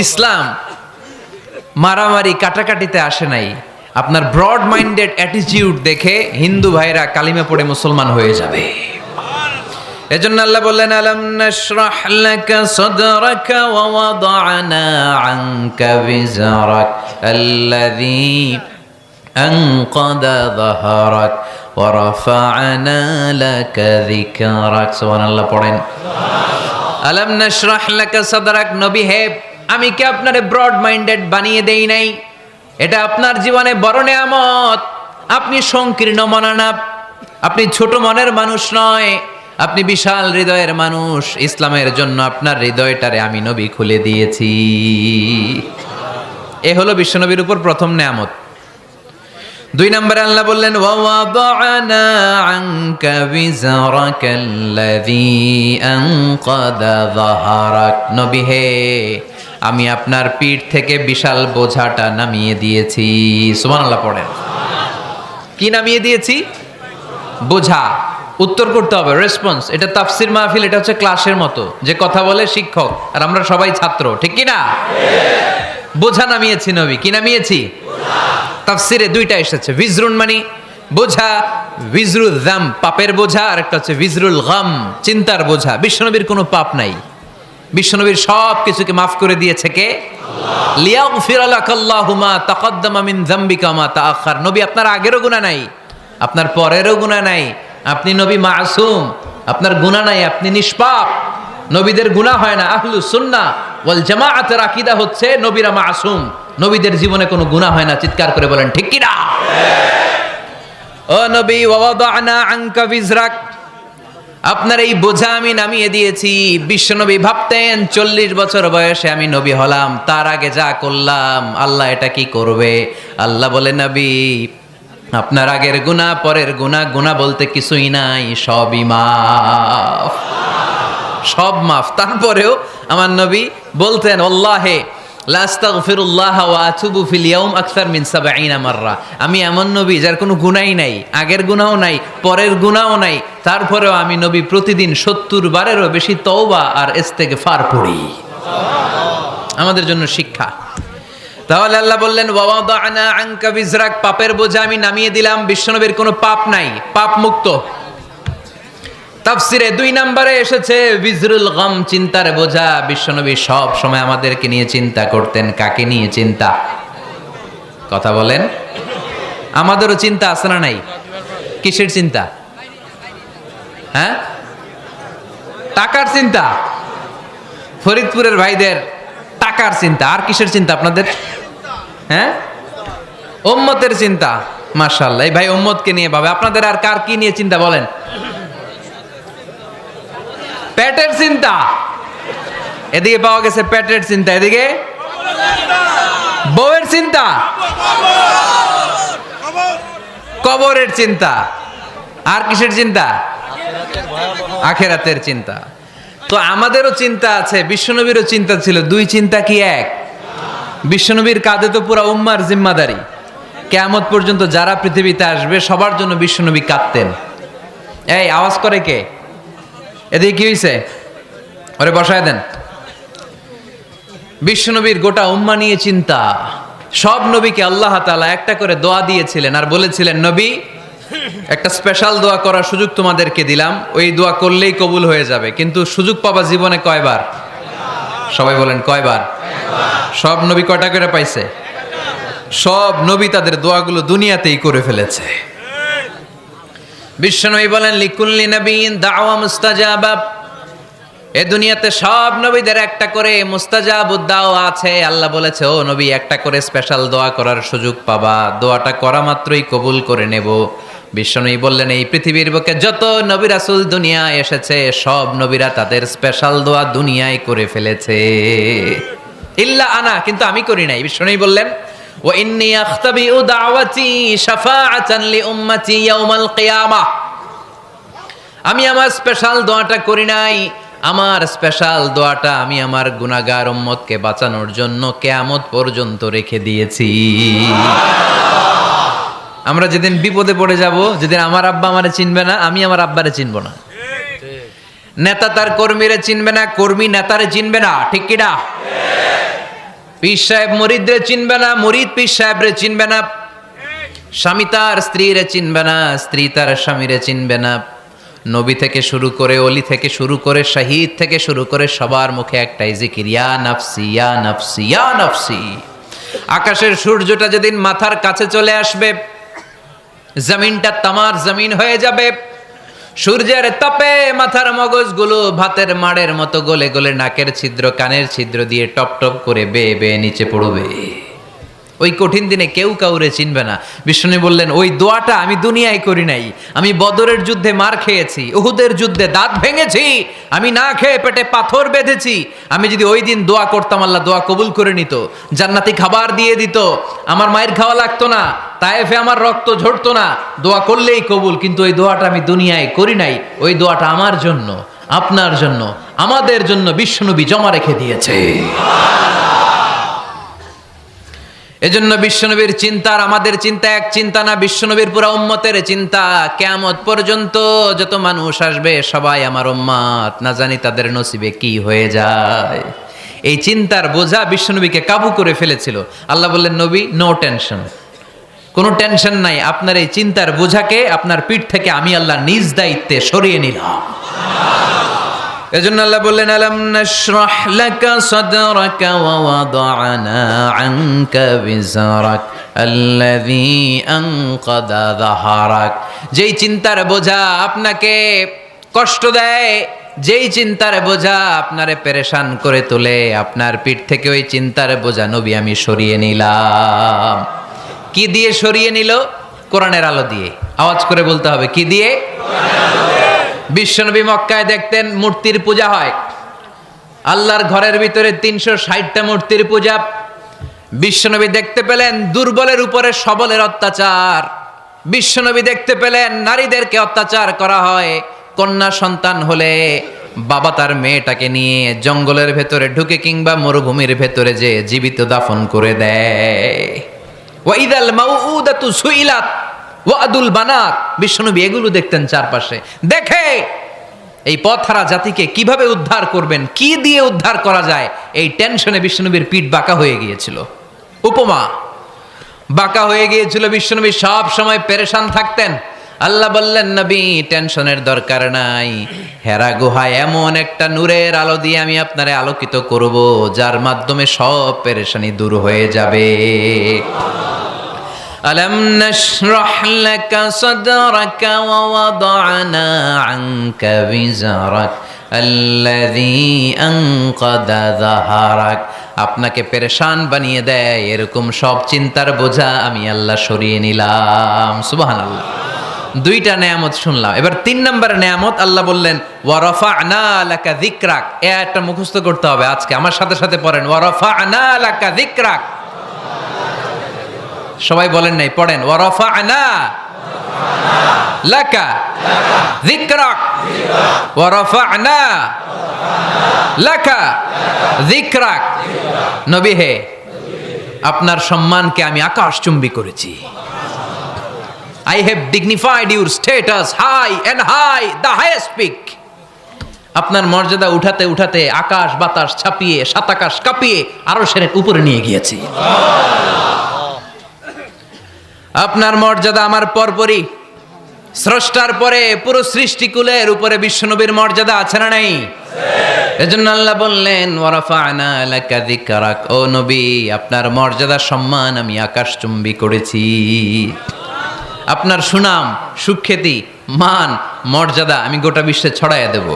ইসলাম মারামারি কাটাকাটিতে আসে নাই। আপনার ব্রড মাইন্ডেড অ্যাটিটিউড দেখে হিন্দু ভাইরা কালিমা পড়ে মুসলমান হয়ে যাবে। এজন্য আল্লাহ বললেন, আলাম নাশরাহ লাকা সাদরাকা ওয়া ওয়াদা'না আনকা বিজরাক আল্লাযী আনকাদা যাহরাক ওয়া রাফা'না লাকা যিকরাক। সুবহানাল্লাহ পড়েন। আলাম নাশরাহ লাকা সাদরাক, নবী হে, আমি কি আপনারে ব্রড মাইন্ডেড বানিয়ে দেই নাই? এটা আপনার জীবনে বড় নেয়ামত। আপনি সংকীর্ণ মনা না, আপনি ছোট মনের মানুষ নয়, আপনি বিশাল হৃদয়ের মানুষ। ইসলামের জন্য আপনার হৃদয়টারে আমি নবী খুলে দিয়েছি। এ হলো বিশ্বনবীর উপর প্রথম নেয়ামত। 2 নম্বরে আল্লাহ বললেন, ওয়া ওয়াদা'না আনকা বিজরাকাল্লাযী আনকাদা যাহরাক। নবী হে, আমি আপনার পিঠ থেকে বিশাল বোঝাটা নামিয়ে দিয়েছি। সুবহানাল্লাহ পড়েন। কি নামিয়ে দিয়েছি? বোঝা। উত্তর করতে হবে, রেসপন্স। এটা তাফসির মাহফিল, এটা হচ্ছে ক্লাসের মতো, যে কথা বলে শিক্ষক আর আমরা সবাই ছাত্র, ঠিক কি না? বোঝা নামিয়েছি নবী। কি নামিয়েছি? তাফসিরে 2টা এসেছে। ভিজরুন মানে বোঝা, ভিজরুল যাম পাপের বোঝা, আর একটা হচ্ছে ভিজরুল গাম চিন্তার বোঝা। বিশ্বনবীর কোনো পাপ নাই, বিশ্বনবীর সব কিছুকে মাফ করে দিয়েছে কে? লিয়াগফিরা লাকাল্লাহু মা তাকাদ্দামা মিন যামবিকা মা তাআখার। নবী আপনার আগেরও গুনাহ নাই, আপনার পরেরও গুনাহ নাই। আপনি নবী মাসুম, আপনার গুনাহ নাই, আপনি নিষ্পাপ। নবীদের গুনাহ হয় না। আহলুস সুন্নাহ ওয়াল জামাআতের আকীদা হচ্ছে নবীরা মাসুম, নবীদের জীবনে কোনো গুনাহ হয় না। চিৎকার করে বলেন ঠিক কি না? ও নবী, ওয়া ওয়াদা'না আনকা বিজরাক, আপনার এই বোঝা আমি নামিয়ে দিয়েছি। বিশ্বনবী ভাবতেন 40 বছর বয়সে আমি নবী হলাম, তার আগে যা করলাম আল্লাহ এটা কি করবে? আল্লাহ বলে, নবী আপনার আগের গুনাহ, পরের গুনাহ, গুনাহ বলতে কিছুই নাই, সবই মাফ, সব মাফ। তারপরেও আমার নবী বলতেন, আল্লাহে লা আস্তাগফিরুল্লাহ ওয়া আতুবু ফিল ইয়াউম আকসার মিন 70 মাররা। আমি এমন নবী যার কোনো গুনাহই নাই, আগের গুনাহও নাই, পরের গুনাহও নাই, তারপরেও আমি নবী প্রতিদিন 70 বারেরও বেশি তওবা আর ইস্তেগফার পড়ি। আমাদের জন্য শিক্ষা। তাহলে আল্লাহ বললেন, ওয়া ওয়াদা'না আনকা বিজরাক, পাপের বোঝা আমি নামিয়ে দিলাম। বিশ্বনবীর কোনো পাপ নাই, পাপ মুক্ত। তাফসিরে 2 নম্বরে এসেছে বিজরুল গাম, চিন্তার বোঝা। বিশ্বনবী সব সময় আমাদেরকে নিয়ে চিন্তা করতেন। কাকে নিয়ে চিন্তা? কথা বলেন। আমাদেরও চিন্তা আছে না নাই? কিসের চিন্তা? হ্যাঁ, টাকার চিন্তা। ফরিদপুরের ভাইদের টাকার চিন্তা। আর কিসের চিন্তা আপনাদের? হ্যাঁ, উম্মতের চিন্তা। মাশাআল্লাহ, এই ভাই উম্মতকে নিয়ে ভাবে। আপনাদের আর কার কি নিয়ে চিন্তা বলেন? পেটের চিন্তা। এদিকে পাওয়া গেছে পেটের চিন্তা, এদিকে বউয়ের চিন্তা, কবরের চিন্তা। আর কিসের চিন্তা? আখিরাতের চিন্তা। তো আমাদেরও চিন্তা আছে, বিশ্বনবীরও চিন্তা ছিল। 2 চিন্তা কি এক? বিশ্বনবীর কাঁধে তো পুরা উম্মার জিম্মাদারি। কিয়ামত পর্যন্ত যারা পৃথিবীতে আসবে সবার জন্য বিশ্বনবী কাঁদতেন। এই আওয়াজ করে কে? এদিকে কি হয়েছে? ওরে বসায় দেন। বিশ্বনবীর গোটা উম্মা নিয়ে চিন্তা। সব নবীকে আল্লাহ তাআলা একটা করে দোয়া দিয়েছিলেন আর বলেছিলেন, নবী একটা স্পেশাল দোয়া করার সুযোগ তোমাদেরকে দিলাম, ওই দোয়া করলেই কবুল হয়ে যাবে। কিন্তু সুযোগ পাবা জীবনে কয়বার? সবাই বলেন কয়বার? সব নবী কয়টা করে পাইছে? সব নবী তাদের দোয়াগুলো দুনিয়াতেই করে ফেলেছে। বিশ্বনবী বলেন, লিকুল্লি নবিয়্যিন দাওয়া মুস্তাজাবা। এই দুনিয়াতে সব নবীদের একটা করে মুস্তাজাবুদ দাওয়া আছে। আল্লাহ বলেছে, ও নবী একটা করে স্পেশাল দোয়া করার সুযোগ পাবা, দোয়াটা করা মাত্রই কবুল করে নেব। বিশ্বনবী বললেন, এই পৃথিবীর বুকে যত নবী রাসূল দুনিয়ায় এসেছে সব নবীরা তাদের স্পেশাল দোয়া দুনিয়ায় করে ফেলেছে, ইল্লা আনা, কিন্তু আমি করি নাই। বিশ্বনবী বললেন, ওয়া ইন্নী আখতাবিউ দাওয়াতি শাফাআতান লি উম্মতি ইয়াউমাল কিয়ামাহ। আমি আমার স্পেশাল দোয়াটা করি নাই, আমার স্পেশাল দোয়াটা আমি আমার গুনাহগার উম্মতকে বাঁচানোর জন্য কিয়ামত পর্যন্ত রেখে দিয়েছি। আমরা যেদিন বিপদে পড়ে যাব, যেদিন আমার আব্বা আমারে চিনবে না, আমি আমার আব্বারে চিনব না, নেতা তার কর্মীরে চিনবে না, কর্মী নেতারে চিনবে না, ঠিক কি না? পীর সাহেব মুরিদরে চিনবে না, মুরিদ পীর সাহেবরে চিনবে না, স্বামী তার স্ত্রীরে চিনবে না, স্ত্রী তার স্বামীরে চিনবে না। নবী থেকে শুরু করে, অলি থেকে শুরু করে, শহীদ থেকে শুরু করে সবার মুখে একটাই জিকির, ইয়া নাফসি ইয়া নাফসি ইয়া নাফসি। আকাশের সূর্যটা যেদিন মাথার কাছে চলে আসবে, জমিনটা তামার জমিন হয়ে যাবে, সূর্যের তাপে মাথার মগজগুলো ভাতের মাড়ের মতো গলে গলে নাকের ছিদ্র কানের ছিদ্র দিয়ে টপ টপ করে বেয়ে বেয়ে নিচে পড়বে। ওই কঠিন দিনে কেউ কাউরে চিনবে না। বিষ্ণু বললেন, ওই দোয়াটা আমি দুনিয়ায় করি নাই, আমি বদরের যুদ্ধে মার খেয়েছি, উহুদের যুদ্ধে দাঁত ভেঙেছি, আমি না খেয়ে পেটে পাথর বেঁধেছি। আমি যদি ওই দিন দোয়া করতাম, আল্লাহ দোয়া কবুল করে নিত, জান্নাতি খাবার দিয়ে দিত, আমার মায়ের খাওয়া লাগতো না, তায়েফে আমার রক্ত ঝরতো না, দোয়া করলেই কবুল। কিন্তু ওই দোয়াটা আমি দুনিয়ায় করি নাই, ওই দোয়াটা আমার জন্য, আপনার জন্য, আমাদের জন্য বিশ্বনবী জমা রেখে দিয়েছে। এজন্য বিশ্বনবীর চিন্তা আর আমাদের চিন্তা এক চিন্তা না, বিশ্বনবীর পুরা উম্মতের চিন্তা। কিয়ামত পর্যন্ত যত মানুষ আসবে সবাই আমার উম্মত, না জানি তাদের নসিবে কি হয়ে যায়। এই চিন্তার বোঝা বিশ্বনবীকে কাবু করে ফেলেছিল। আল্লাহ বললেন, নবী নো টেনশন, কোনো টেনশন নাই, আপনার এই চিন্তার বোঝাকে আপনার পিঠ থেকে আমি আল্লাহ নিজ দায়িত্বে সরিয়ে নিলাম। এজন্য আল্লাহ বললেন, আলাম নাশরাহ লাকা সাদরাকা ওয়া ওয়াদা'না আনকা বিজরাক আল্লাযী আনকাদা যাহরাক। যেই চিন্তার বোঝা আপনাকে কষ্ট দেয়, যেই চিন্তার বোঝা আপনারে পেরেশান করে তোলে, আপনার পিঠ থেকে ওই চিন্তার বোঝা নবী আমি সরিয়ে নিলাম। কি দিয়ে সরিয়ে নিল? কোরআনের আলো দিয়ে। আওয়াজ করে বলতে হবে, কি দিয়ে? বিশ্বনবী মক্কায় দেখতেন মূর্তির পূজা হয়, আল্লাহর ঘরের ভিতরে 360টা মূর্তির পূজা। বিশ্বনবী দেখতে পেলেন দুর্বলের উপরে সবলের অত্যাচার, বিশ্বনবী দেখতে পেলেন নারীদেরকে অত্যাচার করা হয়। কন্যা সন্তান হলে বাবা তার মেয়েটাকে নিয়ে জঙ্গলের ভেতরে ঢুকে কিংবা মরুভূমির ভেতরে যে জীবিত দাফন করে দেয়। ওয়াইদাল মাউউদাতু সুইলাত ওয়াদুল বানাত। বিশ্বনবী এগুলো দেখতেন চারপাশে, দেখে এই পথহারা জাতিকে কিভাবে উদ্ধার করবেন, কি দিয়ে উদ্ধার করা যায়, এই টেনশনে বিশ্বনবীর পিঠ বাঁকা হয়ে গিয়েছিল। উপমা, বাঁকা হয়ে গিয়েছিল। বিশ্বনবী সব সময় পেরেশান থাকতেন। আল্লাহ বললেন, নবী টেনশনের দরকার নাই, হেরা গুহায় এমন একটা নূরের আলো দিয়ে আমি আপনারে আলোকিত করব, যার মাধ্যমে সব পেরেশানি দূর হয়ে যাবে। আলাম নাশরাহ লাকা সাদরাকা ওয়া ওয়াদা'না আনকা বিজরাক আল্লাযী আনকাদা যাহরাক। আপনাকে পেরেশান বানিয়ে দেয় এরকম সব চিন্তার বোঝা আমি আল্লাহ সরিয়ে নিলাম। সুবহানাল্লাহ। দুইটা নেয়ামত শুনলাম, এবার 3 নম্বরের নেয়ামত আল্লাহ বললেন, ওয়া রাফা'না লাকা যিকরাক। এই আয়াতটা মুখস্থ করতে হবে আজকে, আমার সাথে সাথে পড়েন, ওয়া রাফা'না লাকা যিকরাক। সবাই বলেন নাই, পড়েন, ওয়া রাফা'না লাকা যিকরাক ওয়া রাফা'না লাকা যিকরাক। নবী হে, আপনার সম্মানকে আমি আকাশচুম্বী করেছি। I have dignified your status high and high, the highest peak. আপনার মর্যাদা উঠাতে উঠাতে আকাশ বাতাস ছাপিয়ে, সাত আকাশ কাঁপিয়ে আরশের উপরে নিয়ে গিয়েছি। আপনার মর্যাদা আমার পরপরই, স্রষ্টার পরে পুরো সৃষ্টিকুলের উপরে বিশ্বনবীর মর্যাদা আছে না নাই? এজন্য আল্লাহ বললেন, ওয়া রাফা'না লাকা যিকরাক। ও নবী, আপনার মর্যাদা সম্মান আমি আকাশচুম্বী করেছি। আপনার সুনাম, সুখ্যাতি, মান, মর্যাদা আমি গোটা বিশ্বে ছড়াইয়া দেব।